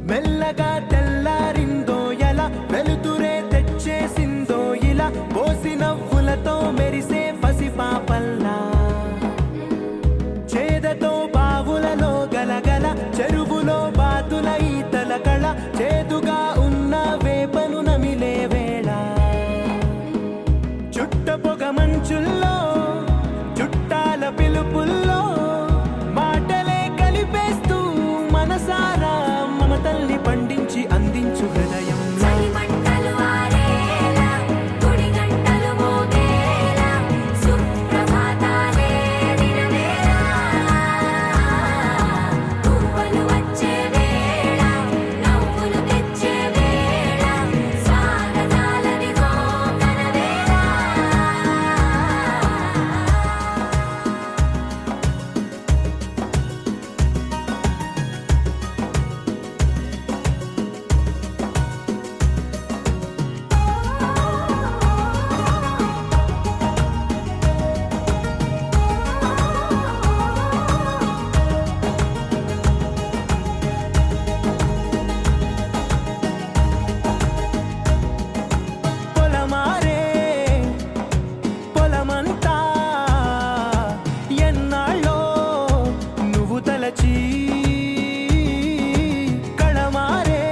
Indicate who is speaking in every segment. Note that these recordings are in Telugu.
Speaker 1: మెల్లగా తెల్లారిందో ఎలా వెలుతురే తెచ్చేసిందో ఇలా పోసి నవ్వులతో మెరిసే పసిపాపల్లా చేదతో బావులలో గలగల చెరువులో బాతుల ఈతల కళ చేదుగా ఉన్న వేపను నమిలే వేళ చుట్ట పొగ మంచుల్లో చుట్టాల పిలుపుల్లో మాటలే కలిపేస్తూ మనసారా మమతల్ని పండించి అందించు హృదయం కళమారే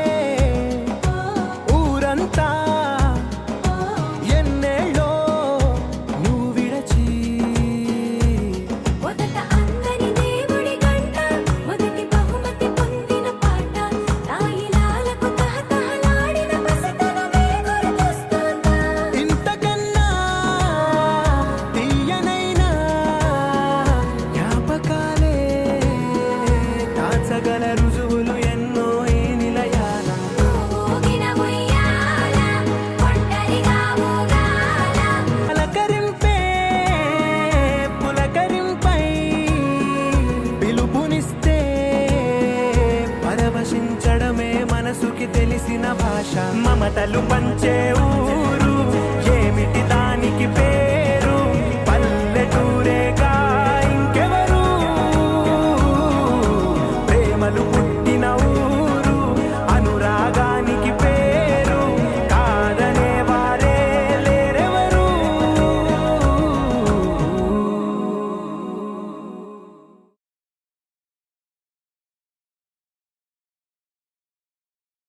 Speaker 1: ఊరంతా ఎన్నేళ్ళో నువ్వు విడచి
Speaker 2: మొదట అందరి దేవుడి గంట మొదటి బహుమతి పొందిన పాట తాయిలాలకు తహతహలాడిన పసితనమే గుర్తొస్తుందా
Speaker 1: ఇంతకన్నా తీయనైనా జ్ఞాపకాలే దాచగల రుజువులు ఎన్నో ఈ నిలయాల
Speaker 2: ఊగిన ఉయ్యాల ఒంటరిగా ఊగాల
Speaker 1: పులకరింపే పులకరింపై పిలుపునిస్తే పరవశించడమే మనసుకి తెలిసిన భాష మమతలు పంచే